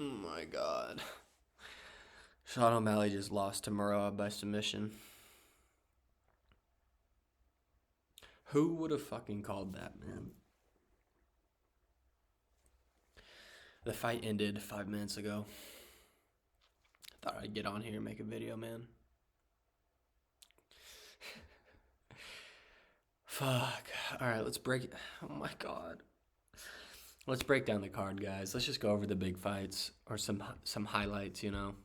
Oh my god. Sean O'Malley just lost to Merab by submission. Who would have fucking called that, man? The fight ended 5 minutes ago. Thought I'd get on here and make a video, man. Fuck. Alright, let's break it. Oh my god. Let's break down the card, guys. Let's just go over the big fights or some highlights, you know.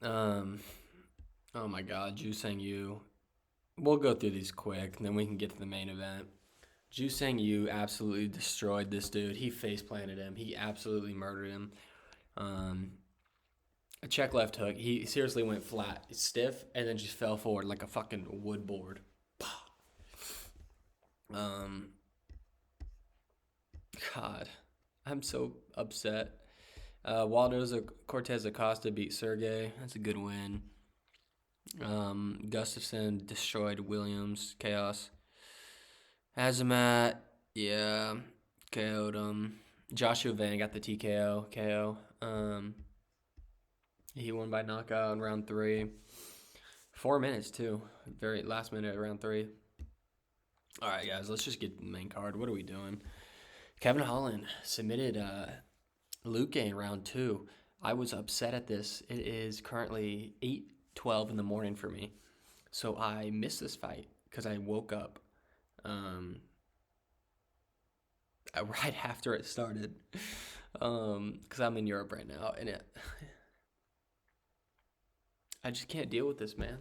Oh my god, Ju Sang Yu. We'll go through these quick, and then we can get to the main event. Ju Sang Yu absolutely destroyed this dude. He face planted him. He absolutely murdered him. A check left hook. He seriously went flat, stiff, and then just fell forward like a fucking wood board. God, I'm so upset. Waldo Cortez Acosta beat Sergey. That's a good win. Gustafson destroyed Williams. Chaos. Azamat, yeah, KO'd him. Joshua Van got the TKO. KO. He won by knockout in round 3. 4 minutes, too. Very last minute of round 3. All right, guys, let's just get to the main card. What are we doing? Kevin Holland submitted Luque in round 2. I was upset at this. It is currently 8:12 in the morning for me. So I missed this fight because I woke up right after it started because I'm in Europe right now. And I just can't deal with this, man.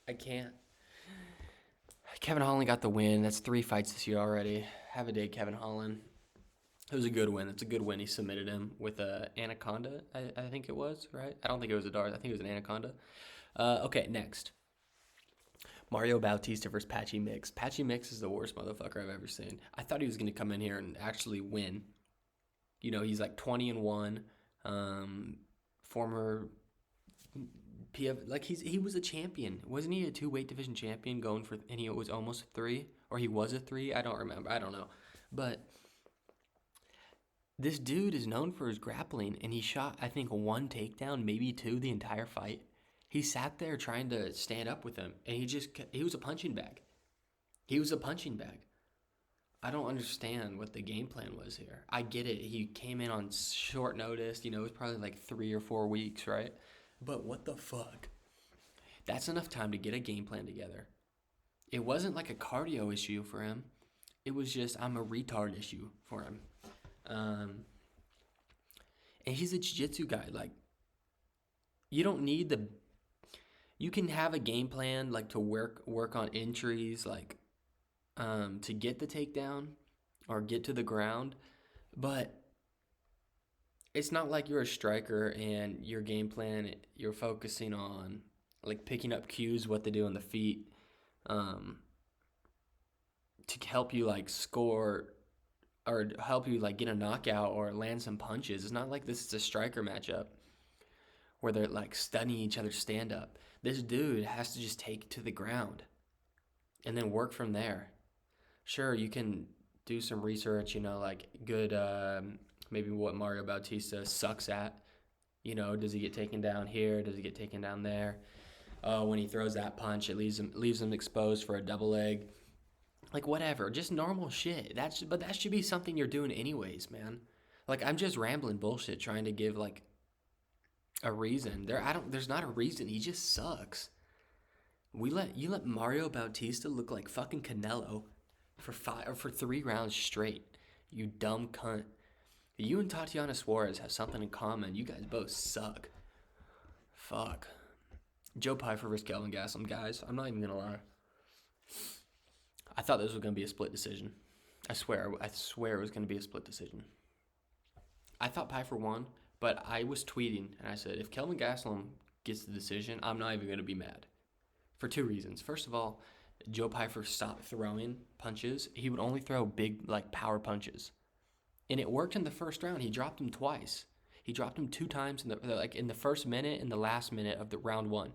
I can't. Kevin Holland got the win. That's 3 fights this year already. Have a day, Kevin Holland. It was a good win. It's a good win. He submitted him with a anaconda, I think it was, right? I don't think it was a dart. I think it was an anaconda. Okay, next. Mario Bautista versus Patchy Mix. Patchy Mix is the worst motherfucker I've ever seen. I thought he was going to come in here and actually win. You know, he's like 20-1. Former PF, like he was a champion. Wasn't he a 2 weight division champion going for, and he was almost a 3? Or he was a 3? I don't remember. I don't know. But this dude is known for his grappling, and he shot, I think, 1 takedown, maybe 2 the entire fight. He sat there trying to stand up with him, and he was a punching bag. He was a punching bag. I don't understand what the game plan was here. I get it. He came in on short notice. You know, it was probably like 3 or 4 weeks, right? But what the fuck? That's enough time to get a game plan together. It wasn't like a cardio issue for him. It was just, I'm a retard issue for him. And he's a jiu-jitsu guy. Like, you don't need you can have a game plan, like, to work on entries, like, to get the takedown or get to the ground. But it's not like you're a striker and your game plan, you're focusing on, like, picking up cues, what to do on the feet, to help you, like, score or help you, like, get a knockout or land some punches. It's not like this is a striker matchup where they're, like, studying each other's stand-up. This dude has to just take it to the ground and then work from there. Sure, you can do some research, you know, like, good, maybe what Mario Bautista sucks at. You know, does he get taken down here? Does he get taken down there? When he throws that punch, it leaves him exposed for a double leg. Like, whatever, just normal shit. But that should be something you're doing anyways, man. Like, I'm just rambling bullshit trying to give, like, a reason. There's not a reason. He just sucks. You let Mario Bautista look like fucking Canelo for 3 rounds straight. You dumb cunt. You and Tatiana Suarez have something in common. You guys both suck. Fuck. Joe Pyfer versus Kelvin Gastelum, guys. I'm not even gonna lie. I thought this was going to be a split decision. I swear it was going to be a split decision. I thought Pyfer won, but I was tweeting, and I said, if Kelvin Gastelum gets the decision, I'm not even going to be mad. For 2 reasons. First of all, Joe Pyfer stopped throwing punches. He would only throw big, like, power punches. And it worked in the first round. He dropped him twice. He dropped him 2 times in the first minute and the last minute of the round 1.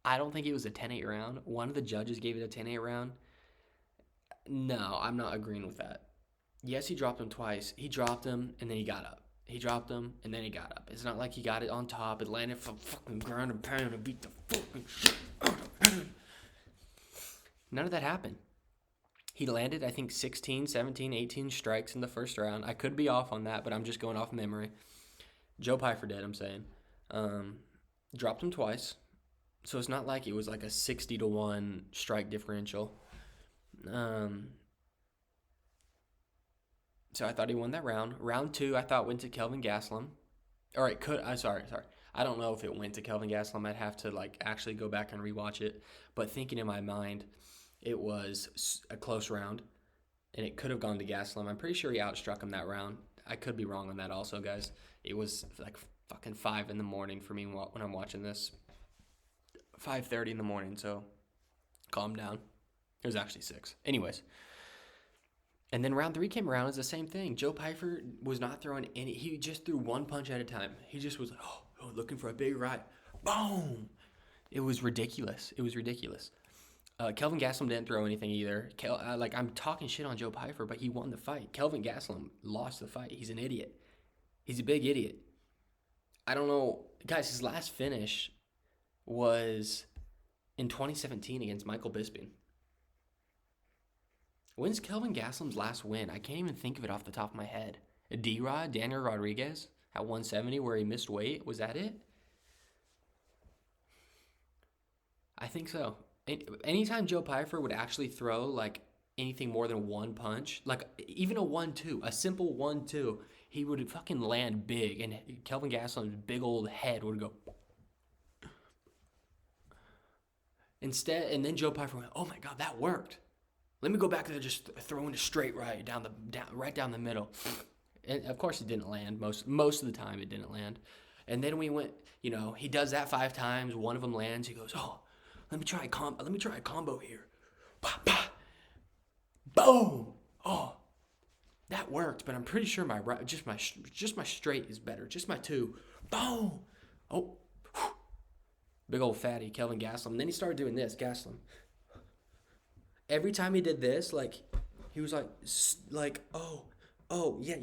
I don't think it was a 10-8 round. One of the judges gave it a 10-8 round. No, I'm not agreeing with that. Yes, he dropped him twice. He dropped him, and then he got up. He dropped him, and then he got up. It's not like he got it on top. It landed from fucking ground and pound and beat the fucking shit out of him. None of that happened. He landed, I think, 16, 17, 18 strikes in the first round. I could be off on that, but I'm just going off memory. Joe Pyfer did, I'm saying. Dropped him twice. So it's not like it was like a 60-1 strike differential. So I thought he won that round. Round 2, I thought went to Kelvin Gastelum. Or it could. Sorry. I don't know if it went to Kelvin Gastelum. I'd have to actually go back and rewatch it. But thinking in my mind, it was a close round, and it could have gone to Gastelum. I'm pretty sure he outstruck him that round. I could be wrong on that also, guys. It was like fucking 5 in the morning for me when I'm watching this. 5:30 in the morning, so calm down. It was actually 6. Anyways. And then round 3 came around. It's the same thing. Joe Pyfer was not throwing any. He just threw one punch at a time. He just was looking for a big right. Boom! It was ridiculous. Kelvin Gastelum didn't throw anything either. I'm talking shit on Joe Pyfer, but he won the fight. Kelvin Gastelum lost the fight. He's an idiot. He's a big idiot. I don't know. Guys, his last finish was in 2017 against Michael Bisping. When's Kelvin Gastelum's last win? I can't even think of it off the top of my head. D-Rod, Daniel Rodriguez at 170 where he missed weight. Was that it? I think so. Anytime Joe Pyfer would actually throw anything more than one punch, even a 1-2, a simple 1-2, he would fucking land big, and Kelvin Gastelum's big old head would go. Instead, and then Joe Pyfer went, "Oh my God, that worked. Let me go back there, just throwing a straight right right down the middle." And of course, it didn't land. Most of the time, it didn't land. And then we went. He does that 5 times. One of them lands. He goes, "Oh, let me try a combo here." Bah, bah. Boom. Oh, that worked. But I'm pretty sure my right, just my straight is better. Just my 2. Boom. Oh, whew. Big old fatty Kelvin Gastelum. And then he started doing this, Gastelum. Every time he did this, he was oh, yeah,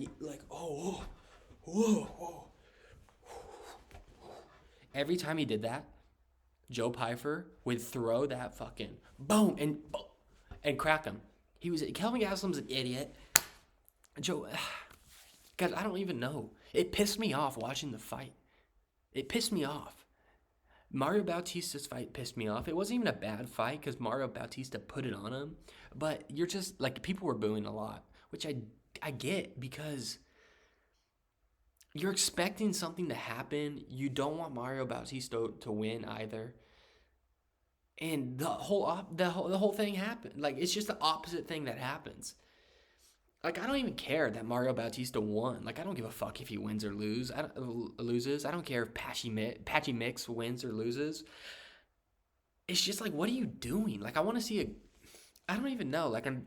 whoa. Every time he did that, Joe Pyfer would throw that fucking boom and crack him. Kelvin Gastelum's an idiot. Joe, God, I don't even know. It pissed me off watching the fight. It pissed me off. Mario Bautista's fight pissed me off. It wasn't even a bad fight because Mario Bautista put it on him. But you're just, people were booing a lot, which I get because you're expecting something to happen. You don't want Mario Bautista to win either. And the whole thing happened. It's just the opposite thing that happens. I don't even care that Mario Bautista won. I don't give a fuck if he wins or loses. I don't care if Patchy Mix wins or loses. It's just what are you doing? I want to see I don't even know. I don't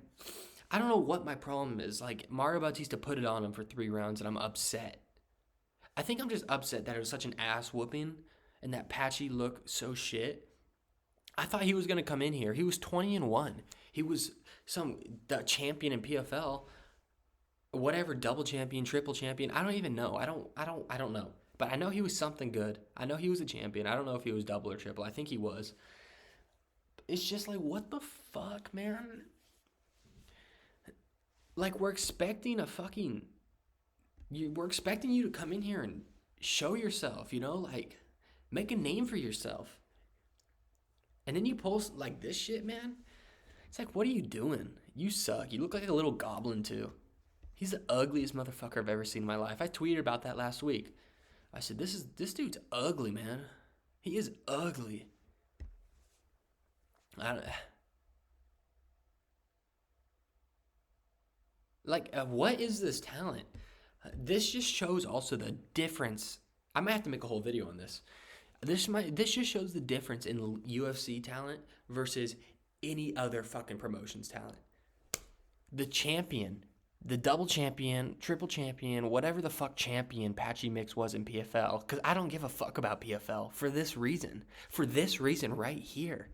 know what my problem is. Mario Bautista put it on him for 3 rounds, and I'm upset. I think I'm just upset that it was such an ass whooping, and that Patchy looked so shit. I thought he was gonna come in here. He was 20-1. He was the champion in PFL. Whatever, double champion, triple champion, I don't even know. I don't know. But I know he was something good. I know he was a champion. I don't know if he was double or triple. I think he was. It's just what the fuck, man? We're expecting we're expecting you to come in here and show yourself, make a name for yourself. And then you post this shit, man. It's what are you doing? You suck. You look like a little goblin too. He's the ugliest motherfucker I've ever seen in my life. I tweeted about that last week. I said, this dude's ugly, man. He is ugly. What is this talent? This just shows also the difference. I might have to make a whole video on this. This just shows the difference in UFC talent versus any other fucking promotion's talent. The champion, the double champion, triple champion, whatever the fuck champion Patchy Mix was in PFL, because I don't give a fuck about PFL for this reason. For this reason right here.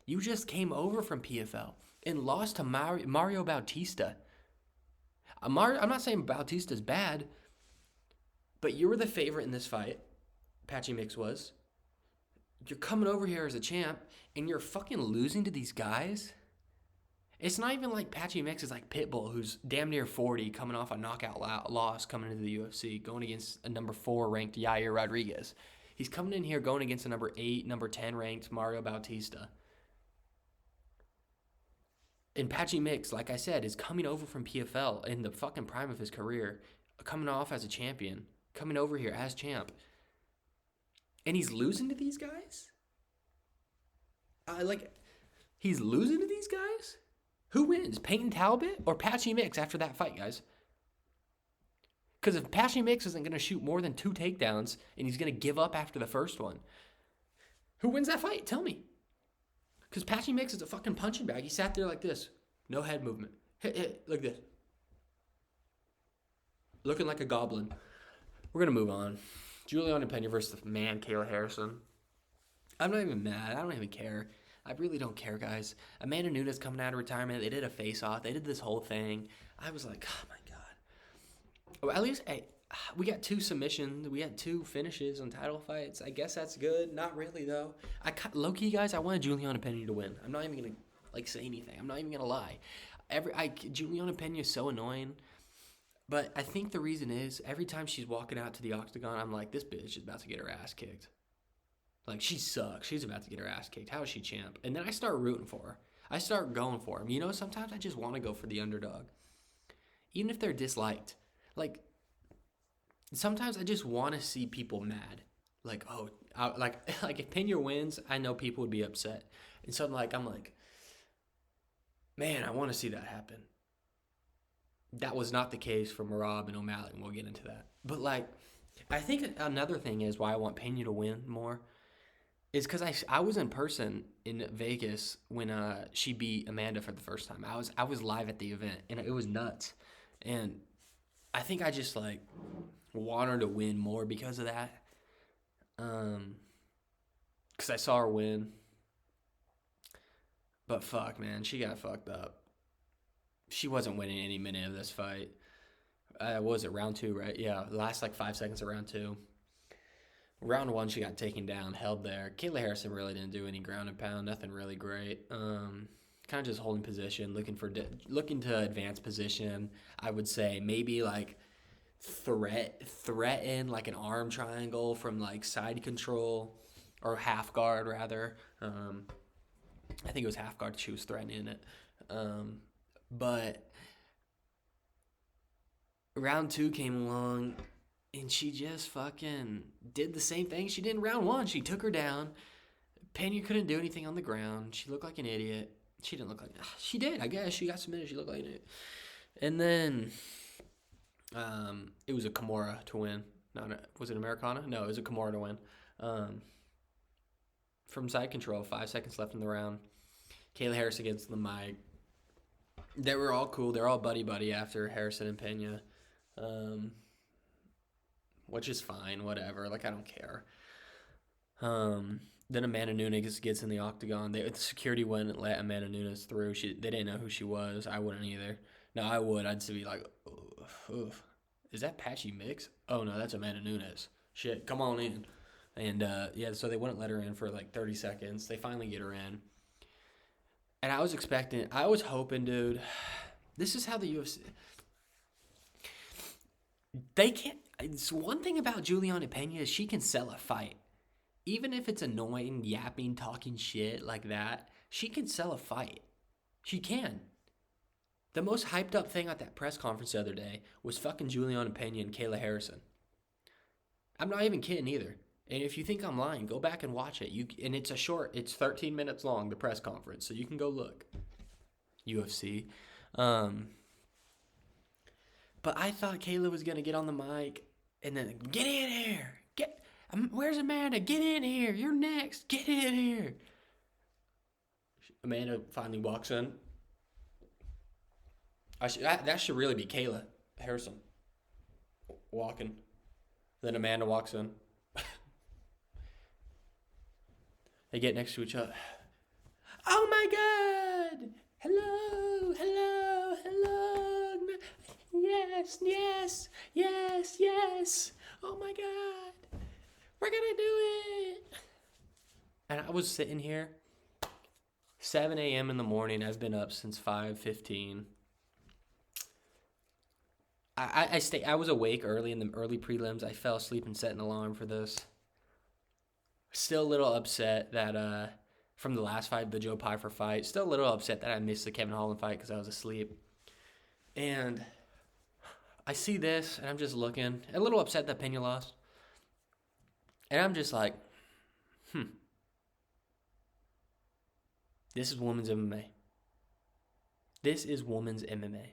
You just came over from PFL and lost to Mario Bautista. I'm not saying Bautista's bad. But you were the favorite in this fight. Patchy Mix was. You're coming over here as a champ, and you're fucking losing to these guys? It's not even like Patchy Mix is like Pitbull, who's damn near 40, coming off a knockout loss, coming into the UFC, going against a number 4 ranked Yair Rodriguez. He's coming in here going against a number 8, number 10 ranked Mario Bautista. And Patchy Mix, like I said, is coming over from PFL in the fucking prime of his career, coming off as a champion, coming over here as champ. And he's losing to these guys? He's losing to these guys? Who wins, Peyton Talbot or Patchy Mix after that fight, guys? Because if Patchy Mix isn't going to shoot more than 2 takedowns and he's going to give up after the first one, who wins that fight? Tell me. Because Patchy Mix is a fucking punching bag. He sat there like this. No head movement. Hit, like this. Looking like a goblin. We're going to move on. Juliana Peña versus the man, Kayla Harrison. I'm not even mad. I don't even care. I really don't care, guys. Amanda Nunes coming out of retirement. They did a face-off. They did this whole thing. I was like, oh, my God. Well, at least, hey, we got 2 submissions. We had 2 finishes on title fights. I guess that's good. Not really, though. Low-key, guys, I wanted Juliana Peña to win. I'm not even going to, say anything. I'm not even going to lie. Juliana Peña is so annoying. But I think the reason is, every time she's walking out to the octagon, I'm like, this bitch is about to get her ass kicked. Like, she sucks. She's about to get her ass kicked. How is she champ? And then I start rooting for her. I start going for them. You know, sometimes I just want to go for the underdog. Even if they're disliked. Like, sometimes I just want to see people mad. Like, oh, if Peña wins, I know people would be upset. And so I'm like, man, I want to see that happen. That was not the case for Merab and O'Malley, and we'll get into that. But, I think another thing is why I want Peña to win more is because I was in person in Vegas when she beat Amanda for the first time. I was live at the event, and it was nuts. And I think I just, want her to win more because of that. Because I saw her win. But fuck, man, she got fucked up. She wasn't winning any minute of this fight. What was it, round 2, right? Yeah, last 5 seconds of round 2. Round 1, she got taken down, held there. Kayla Harrison really didn't do any ground and pound, nothing really great. Kind of just holding position, looking to advance position. I would say maybe threaten an arm triangle from side control or half guard rather. I think it was half guard. She was threatening it. But round 2 came along, and she just fucking did the same thing she did in round 1. She took her down. Peña couldn't do anything on the ground. She looked like an idiot. She didn't look like... She did, I guess. She got submitted. She looked like an idiot. And then it was a Kimura to win. Was it Americana? No, it was a Kimura to win. From side control, 5 seconds left in the round. Kayla Harrison against the mic. They were all cool. They're all buddy-buddy after Harrison and Peña. Which is fine, whatever. I don't care. Then Amanda Nunes gets in the octagon. The security wouldn't let Amanda Nunes through. They didn't know who she was. I wouldn't either. No, I would. I'd be like, oof. Is that Patchy Mix? Oh, no, that's Amanda Nunes. Shit, come on in. And, so they wouldn't let her in for 30 seconds. They finally get her in. And I was hoping, dude, this is how the UFC... They can't... It's one thing about Juliana Peña is she can sell a fight. Even if it's annoying, yapping, talking shit like that, she can sell a fight. She can. The most hyped up thing at that press conference the other day was fucking Juliana Peña and Kayla Harrison. I'm not even kidding either. And if you think I'm lying, go back and watch it. And it's it's 13 minutes long, the press conference, so you can go look. UFC. But I thought Kayla was going to get on the mic and then, get in here. Where's Amanda? Get in here. You're next. Get in here. Amanda finally walks in. That should really be Kayla Harrison walking. Then Amanda walks in. They get next to each other. Oh my God! Hello, hello, hello. Yes, yes, yes, yes. Oh my God, we're gonna do it. And I was sitting here, 7 a.m. in the morning. I've been up since 5:15. I was awake early in the early prelims. I fell asleep and set an alarm for this. Still a little upset that from the last fight, the Joe Pyfer fight. Still a little upset that I missed the Kevin Holland fight because I was asleep. And I see this, and I'm just looking. A little upset that Peña lost. And I'm just like, This is women's MMA. This is women's MMA.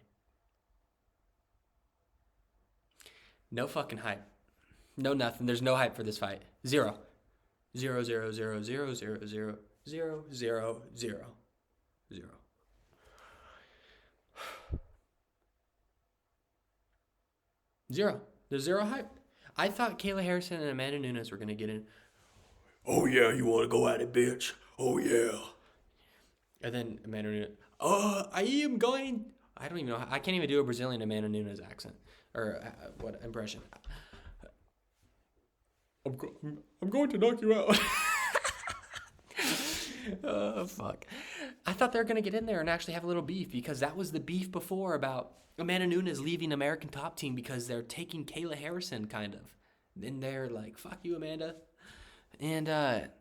No fucking hype. No nothing. There's no hype for this fight. Zero. 0, 0, 0, 0, 0, 0, 0, 0, 0, 0. Zero. There's zero hype. I thought Kayla Harrison and Amanda Nunes were going to get in. Oh, yeah, you want to go at it, bitch? Oh, yeah. And then Amanda Nunes, I am going. I don't even know. I can't even do a Brazilian Amanda Nunes accent. Or what impression. I'm going to knock you out. Oh, fuck. I thought they were going to get in there and actually have a little beef because that was the beef before about Amanda Nunes leaving American Top Team because they're taking Kayla Harrison, kind of. Then they're like, fuck you, Amanda. And that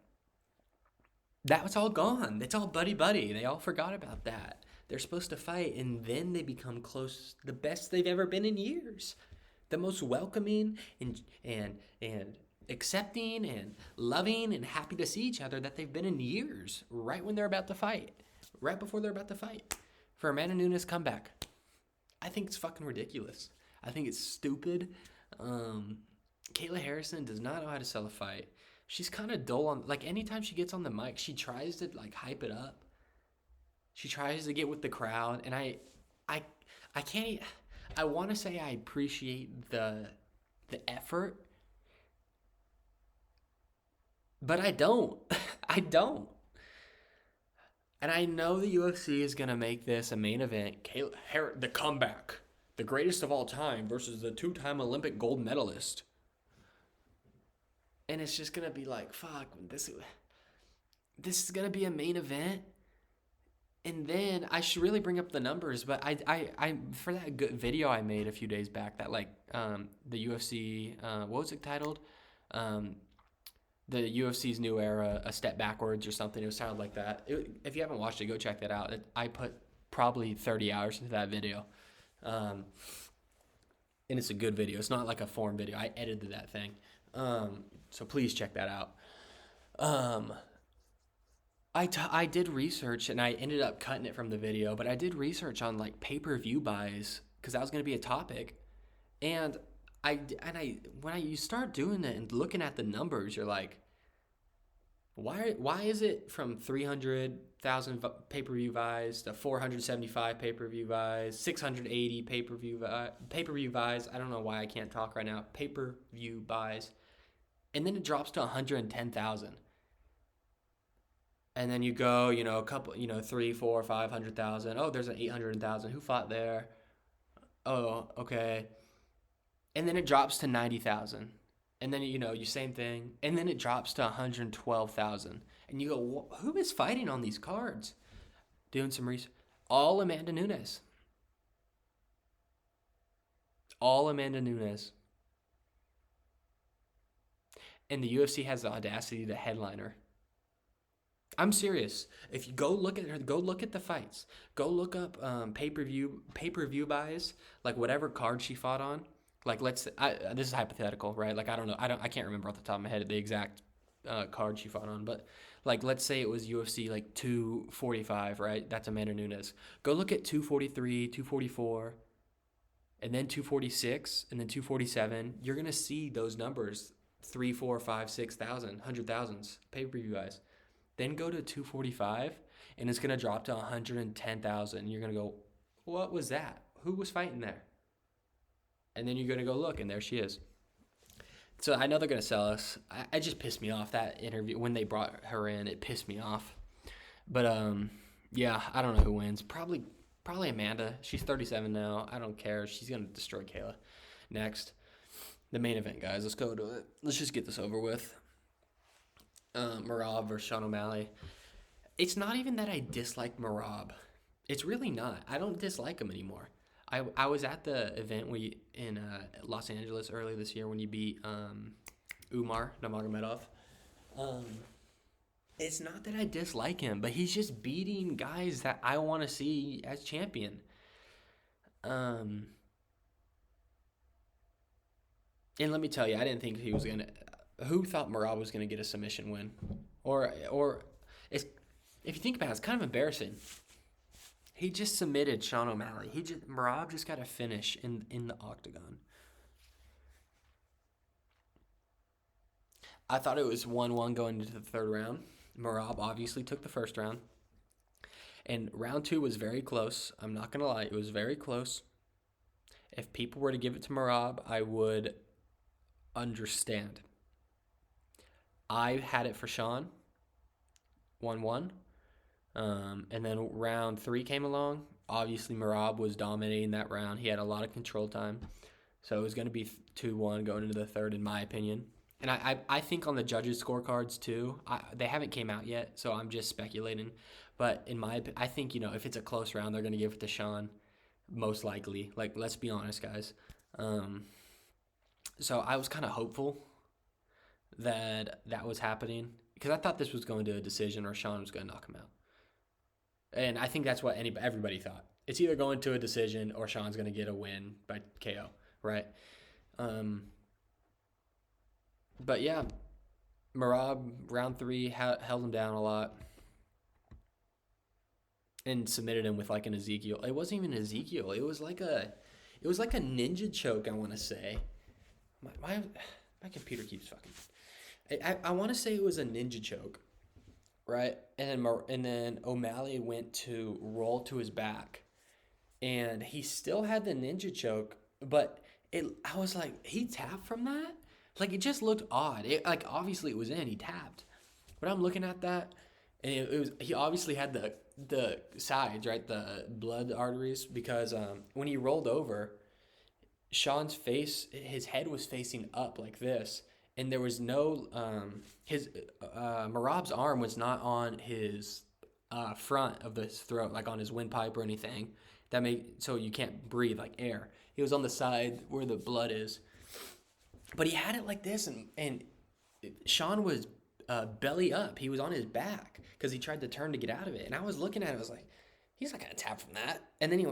was all gone. It's all buddy-buddy. They all forgot about that. They're supposed to fight, and then they become close, the best they've ever been in years. The most welcoming and accepting and loving and happy to see each other that they've been in years, right when they're about to fight. Right before they're about to fight. For Amanda Nunes' comeback. I think it's fucking ridiculous. I think it's stupid. Kayla Harrison does not know how to sell a fight. She's kind of dull on, like, anytime she gets on the mic, she tries to, like, hype it up. She tries to get with the crowd, and I can't, I want to say I appreciate the effort, but I don't. I don't. And I know the UFC is going to make this a main event. Kayla Harrison, the comeback, the greatest of all time versus the two-time Olympic gold medalist. And it's just going to be like, fuck, this is going to be a main event. And then I should really bring up the numbers, but I for that good video I made a few days back, that like the UFC, what was it titled? The UFC's new era, a step backwards or something. It sounded like that. If you haven't watched it, go check that out. I put probably 30 hours into that video, and it's a good video. It's not like a foreign video. I edited that thing, so please check that out. I did research, and I ended up cutting it from the video, but I did research on like pay-per-view buys because that was going to be a topic. And when you start doing it and looking at the numbers, you're like, why is it from 300,000 pay-per-view buys to 475 pay-per-view buys, 680 pay-per-view buys? I don't know why I can't talk right now. Pay-per-view buys, and then it drops to 110,000. And then you go, a couple, 3, 4, 500,000. Oh, there's an 800,000. Who fought there? Oh, okay. And then it drops to 90,000. And then, you same thing. And then it drops to 112,000. And you go, who is fighting on these cards? Doing some research. All Amanda Nunes. All Amanda Nunes. And the UFC has the audacity to headline her. I'm serious. If you go look at her, go look at the fights. Go look up pay-per-view buys, like whatever card she fought on. Like this is hypothetical, right? Like I don't know, I can't remember off the top of my head the exact card she fought on, but like let's say it was UFC like 245, right? That's Amanda Nunes. Go look at 243, 244, and then 246, and then 247. You're gonna see those numbers: 3, 4, 5, 6,000, 100,000s pay-per-view buys. Then go to 245, and it's going to drop to 110,000. You're going to go, what was that? Who was fighting there? And then you're going to go look, and there she is. So I know they're going to sell us. It just pissed me off, that interview. When they brought her in, it pissed me off. But, yeah, I don't know who wins. Probably Amanda. She's 37 now. I don't care. She's going to destroy Kayla. Next The main event, guys. Let's go to it. Let's just get this over with. Merab versus Sean O'Malley. It's not even that I dislike Merab. It's really not. I don't dislike him anymore. I was at the event in Los Angeles earlier this year when you beat Umar Nurmagomedov. It's not that I dislike him, but he's just beating guys that I want to see as champion. And let me tell you, I didn't think he was gonna. Who thought Merab was gonna get a submission win? Or if you think about it, it's kind of embarrassing. He just submitted Sean O'Malley. Merab just got a finish in the octagon. I thought it was 1-1 going into the third round. Merab obviously took the first round. And round 2 was very close. I'm not going to lie. It was very close. If people were to give it to Merab, I would understand. I had it for Sean. 1-1. And then round 3 came along. Obviously, Merab was dominating that round. He had a lot of control time. So it was going to be 2-1 going into the third, in my opinion. And I think on the judges' scorecards, too, they haven't came out yet, so I'm just speculating. But I think, if it's a close round, they're going to give it to Sean, most likely. Like, let's be honest, guys. So I was kind of hopeful that was happening because I thought this was going to a decision or Sean was going to knock him out. And I think that's what everybody thought. It's either going to a decision or Sean's going to get a win by KO, right? But yeah, Merab, round 3, held him down a lot and submitted him with like an Ezekiel. It wasn't even Ezekiel. It was like a ninja choke, I want to say. My computer keeps fucking. I want to say it was a ninja choke, right? And then O'Malley went to roll to his back, and he still had the ninja choke, but I was like, he tapped from that? Like, it just looked odd. Obviously it was in. He tapped. But I'm looking at that, and he obviously had the sides, right, the blood arteries, because when he rolled over, Sean's face, his head was facing up like this, and there was no Merab's arm was not on his front of his throat, like on his windpipe or anything. So you can't breathe like air. He was on the side where the blood is. But he had it like this, and Sean was belly up. He was on his back because he tried to turn to get out of it. And I was looking at it, I was like, he's not going to tap from that. And then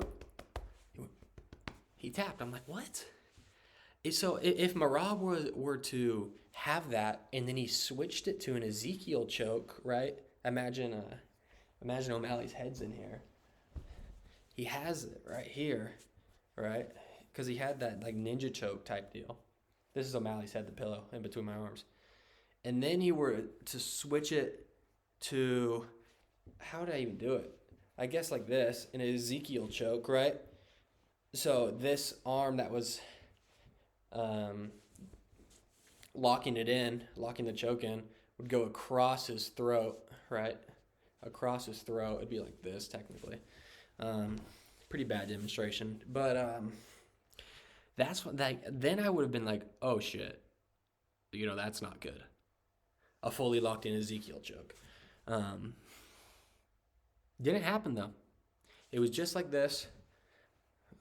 he tapped. I'm like, what? So if Merab were to have that, and then he switched it to an Ezekiel choke, right? Imagine O'Malley's head's in here. He has it right here, right? Because he had that like ninja choke type deal. This is O'Malley's head, the pillow in between my arms. And then he were to switch it to, how did I even do it? I guess like this, an Ezekiel choke, right? So this arm that was locking the choke in, would go across his throat, right? Across his throat. It'd be like this, technically. Pretty bad demonstration. But that's what, then I would have been like, oh shit, that's not good. A fully locked in Ezekiel choke. Didn't happen though. It was just like this.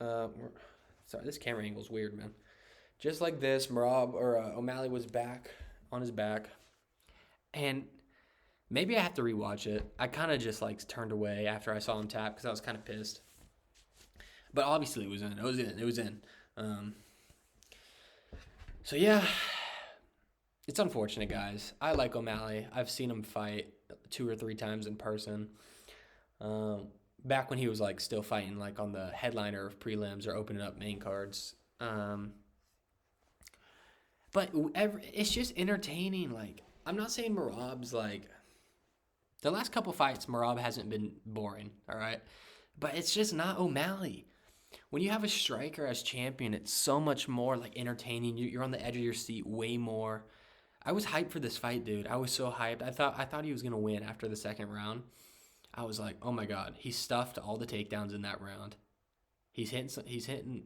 Sorry, this camera angle's weird, man. Just like this, O'Malley was back on his back, and maybe I have to rewatch it. I kind of just like turned away after I saw him tap because I was kind of pissed. But obviously it was in. It was in. So yeah, it's unfortunate, guys. I like O'Malley. I've seen him fight 2 or 3 times in person. Back when he was like still fighting like on the headliner of prelims or opening up main cards. But it's just entertaining. Like, I'm not saying Merab's like, the last couple fights, Merab hasn't been boring, all right? But it's just not O'Malley. When you have a striker as champion, it's so much more like entertaining. You're on the edge of your seat way more. I was hyped for this fight, dude. I was so hyped. I thought he was gonna win after the second round. I was like, oh my god, he stuffed all the takedowns in that round. He's hitting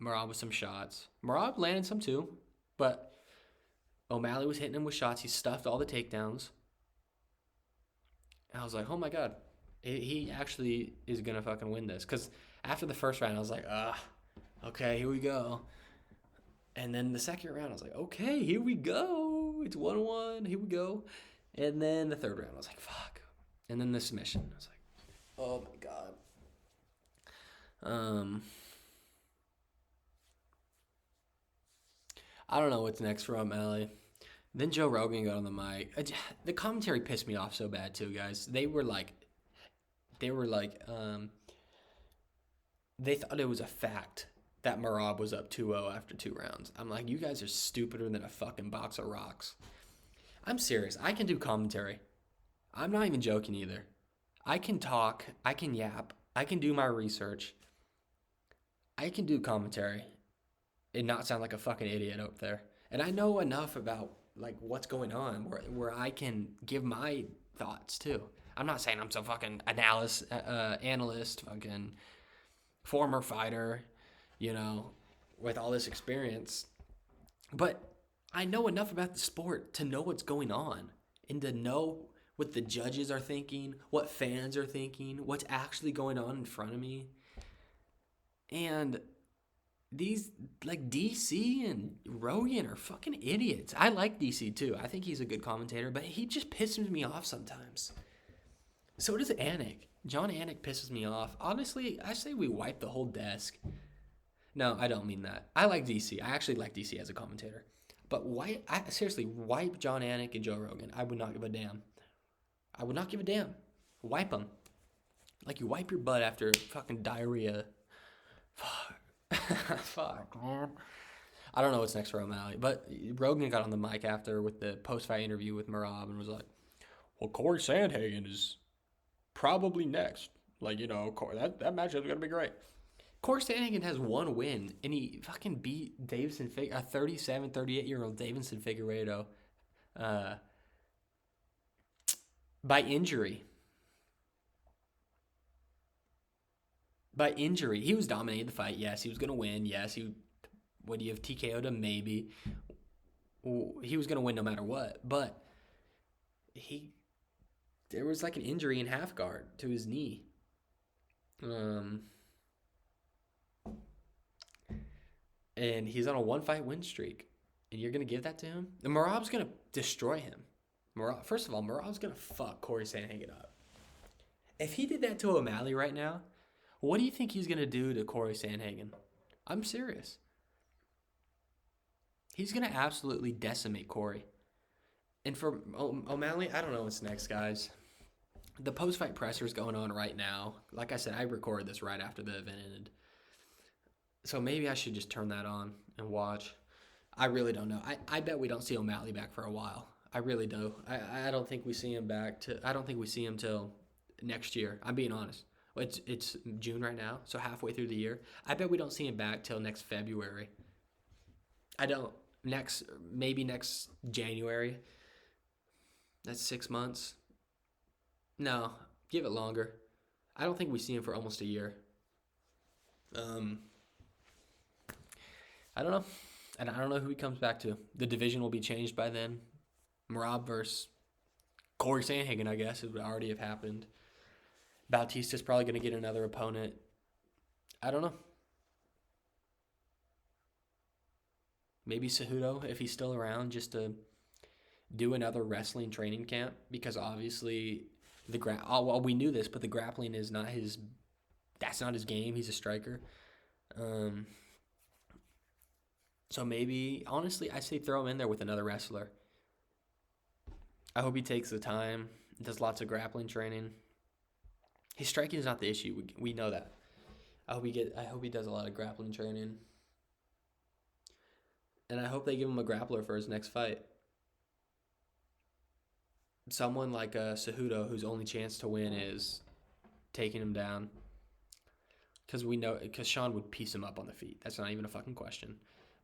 Merab with some shots. Merab landed some too. But O'Malley was hitting him with shots. He stuffed all the takedowns. And I was like, oh my God, he actually is going to fucking win this. Because after the first round, I was like, okay, here we go. And then the second round, I was like, okay, here we go. It's 1-1. Here we go. And then the third round, I was like, fuck. And then the submission. I was like, oh my God. I don't know what's next for O'Malley. Then Joe Rogan got on the mic. The commentary pissed me off so bad too, guys. They thought it was a fact that Merab was up 2-0 after 2 rounds. I'm like, you guys are stupider than a fucking box of rocks. I'm serious. I can do commentary. I'm not even joking either. I can talk. I can yap. I can do my research. I can do commentary and not sound like a fucking idiot up there. And I know enough about like what's going on where I can give my thoughts too. I'm not saying I'm some fucking analyst, fucking former fighter, with all this experience. But I know enough about the sport to know what's going on and to know what the judges are thinking, what fans are thinking, what's actually going on in front of me. And these, like, DC and Rogan are fucking idiots. I like DC too. I think he's a good commentator, but he just pisses me off sometimes. So does Anik. John Anik pisses me off. Honestly, I say we wipe the whole desk. No, I don't mean that. I like DC. I actually like DC as a commentator. But seriously, wipe John Anik and Joe Rogan. I would not give a damn. I would not give a damn. Wipe them. Like you wipe your butt after fucking diarrhea. Fuck, man. I don't know what's next for O'Malley. But Rogan got on the mic after with the post-fight interview with Merab and was like, well, Corey Sandhagen is probably next. Like, that matchup is going to be great. Corey Sandhagen has one win, and he fucking beat a 37, 38-year-old Davidson Figueiredo by injury. By injury. He was dominating the fight. Yes, he was going to win. Yes, would he have TKO'd him? Maybe. He was going to win no matter what. But there was like an injury in half guard to his knee. And he's on a 1-fight win streak. And you're going to give that to him? And Merab's going to destroy him. First of all, Merab's going to fuck Corey Sandhagen up. If he did that to O'Malley right now, what do you think he's going to do to Corey Sandhagen? I'm serious. He's going to absolutely decimate Corey. And for O'Malley, I don't know what's next, guys. The post-fight presser is going on right now. Like I said, I recorded this right after the event ended. So maybe I should just turn that on and watch. I really don't know. I bet we don't see O'Malley back for a while. I really do. I don't think we see him I don't think we see him till next year. I'm being honest. It's June right now, so halfway through the year. I bet we don't see him back till next February. I don't. Maybe next January. That's 6 months. No, give it longer. I don't think we see him for almost a year. I don't know. And I don't know who he comes back to. The division will be changed by then. Merab versus Corey Sandhagen, I guess. It would already have happened. Bautista's probably going to get another opponent. I don't know. Maybe Cejudo, if he's still around, just to do another wrestling training camp. Because obviously, we knew this, but the grappling is not that's not his game. He's a striker. So maybe, honestly, I say throw him in there with another wrestler. I hope he takes the time, does lots of grappling training. His striking is not the issue. We know that. I hope he does a lot of grappling training. And I hope they give him a grappler for his next fight. Someone like Cejudo, whose only chance to win is taking him down. Because Sean would piece him up on the feet. That's not even a fucking question.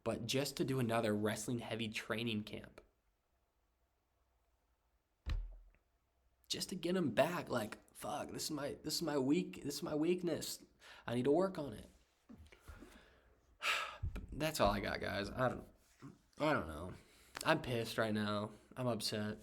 But just to do another wrestling-heavy training camp. Just to get him back, like, fuck, this is my weakness. I need to work on it. That's all I got, guys. I don't know. I'm pissed right now. I'm upset.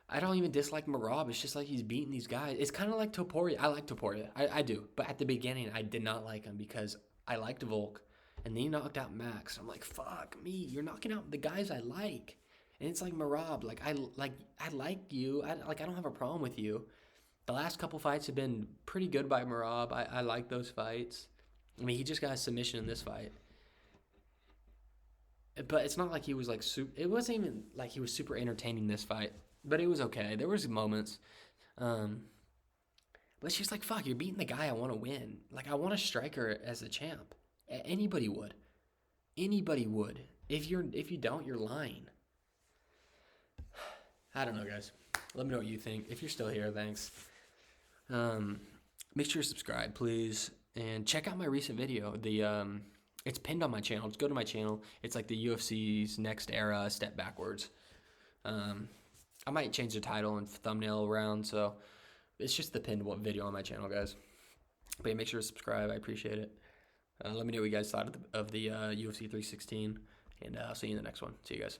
I don't even dislike Merab. It's just like he's beating these guys. It's kind of like Topuria. I like Topuria. I do. But at the beginning, I did not like him because I liked Volk. And then he knocked out Max. I'm like, fuck me. You're knocking out the guys I like. And it's like Merab. I like you. I don't have a problem with you. The last couple fights have been pretty good by Merab. I like those fights. I mean, he just got a submission in this fight. But it's not like he was like super. It wasn't even like he was super entertaining this fight. But it was okay. There was moments. Um, but it's just like, fuck, you're beating the guy I want to win. Like, I want a striker as the champ. Anybody would. Anybody would. If you don't, you're lying. I don't know, guys. Let me know what you think. If you're still here, thanks. Make sure to subscribe, please, and check out my recent video. It's pinned on my channel. Just go to my channel. It's like the UFC's next era, step backwards. I might change the title and thumbnail around, so it's just the pinned video on my channel, guys. But yeah, make sure to subscribe. I appreciate it. Let me know what you guys thought of the UFC 316, and I'll see you in the next one. See you guys.